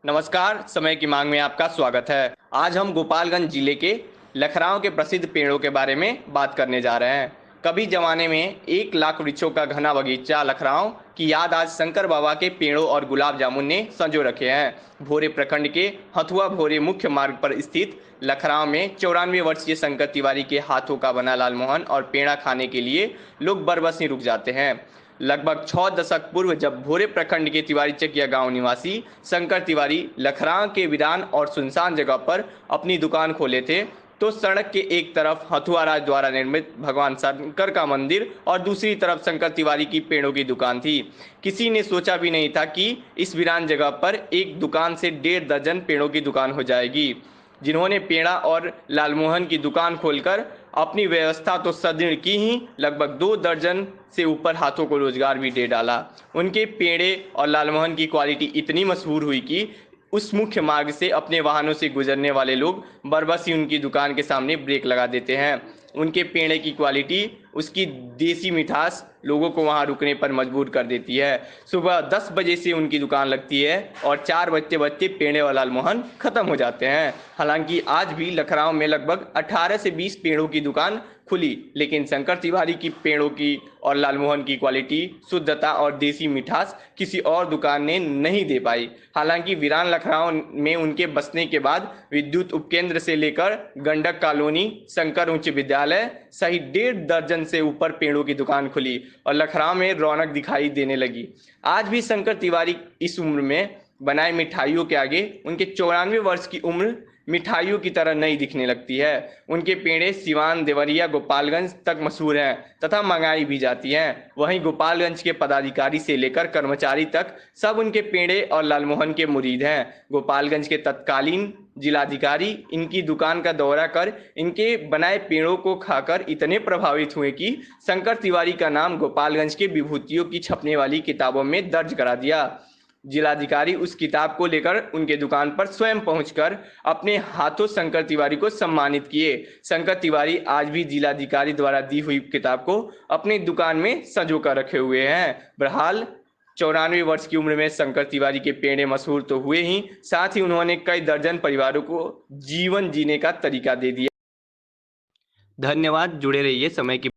नमस्कार, समय की मांग में आपका स्वागत है। आज हम गोपालगंज जिले के लखराव के प्रसिद्ध पेड़ों के बारे में बात करने जा रहे हैं। कभी जमाने में 1 लाख वृक्षों का घना बगीचा लखराव की याद आज शंकर बाबा के पेड़ों और गुलाब जामुन ने संजो रखे हैं। भोरे प्रखंड के हथुआ भोरे मुख्य मार्ग पर स्थित लखराव में 94 वर्षीय शंकर तिवारी के हाथों का बना लालमोहन और पेड़ा खाने के लिए लोग बरबस ही रुक जाते हैं। लगभग 6 दशक पूर्व जब भोरे प्रखंड के तिवारी चकिया गांव निवासी शंकर तिवारी लखराव के वीरान और सुनसान जगह पर अपनी दुकान खोले थे, तो सड़क के एक तरफ हथुआ राज द्वारा निर्मित भगवान शंकर का मंदिर और दूसरी तरफ शंकर तिवारी की पेड़ों की दुकान थी। किसी ने सोचा भी नहीं था कि इस वीरान जगह पर एक दुकान से 1.5 दर्जन पेड़ों की दुकान हो जाएगी। जिन्होंने पेड़ा और लालमोहन की दुकान खोलकर अपनी व्यवस्था तो सुदृढ़ की ही, लगभग 2 दर्जन से ऊपर हाथों को रोजगार भी दे डाला। उनके पेड़े और लालमोहन की क्वालिटी इतनी मशहूर हुई कि उस मुख्य मार्ग से अपने वाहनों से गुजरने वाले लोग बरबस ही उनकी दुकान के सामने ब्रेक लगा देते हैं। उनके पेड़े की क्वालिटी, उसकी देसी मिठास लोगों को वहां रुकने पर मजबूर कर देती है। सुबह 10 बजे से उनकी दुकान लगती है और 4 बजते बजते पेड़े और लालमोहन खत्म हो जाते हैं। हालांकि आज भी लखराव में लगभग 18 से 20 पेड़ों की दुकान खुली, लेकिन शंकर तिवारी की पेड़ों की और लालमोहन की क्वालिटी, शुद्धता और देसी मिठास किसी और दुकान ने नहीं दे पाई। हालांकि वीरान लखराव में उनके बसने के बाद विद्युत उपकेंद्र से लेकर गंडक कॉलोनी, शंकर उच्च विद्यालय सहित 1.5 दर्जन से ऊपर पेड़ों की दुकान खुली और लखराव में रौनक दिखाई देने लगी। आज भी शंकर तिवारी इस उम्र में बनाए मिठाइयों के आगे उनके 94 वर्ष की उम्र मिठाइयों की तरह नहीं दिखने लगती है। उनके पेड़े सिवान, देवरिया, गोपालगंज तक मशहूर हैं तथा मंगाई भी जाती हैं। वहीं गोपालगंज के पदाधिकारी से लेकर कर्मचारी तक सब उनके पेड़े और लालमोहन के मुरीद हैं। गोपालगंज के तत्कालीन जिलाधिकारी इनकी दुकान का दौरा कर इनके बनाए पेड़ों को खाकर इतने प्रभावित हुए कि शंकर तिवारी का नाम गोपालगंज के विभूतियों की छपने वाली किताबों में दर्ज करा दिया। जिलाधिकारी उस किताब को लेकर उनके दुकान पर स्वयं पहुंचकर अपने हाथों शंकर तिवारी को सम्मानित किए। शंकर तिवारी आज भी जिलाधिकारी द्वारा दी हुई किताब को अपनी दुकान में संजो कर रखे हुए हैं। बहरहाल 94 वर्ष की उम्र में शंकर तिवारी के पेड़े मशहूर तो हुए ही, साथ ही उन्होंने कई दर्जन परिवारों को जीवन जीने का तरीका दे दिया। धन्यवाद। जुड़े रहिए समय की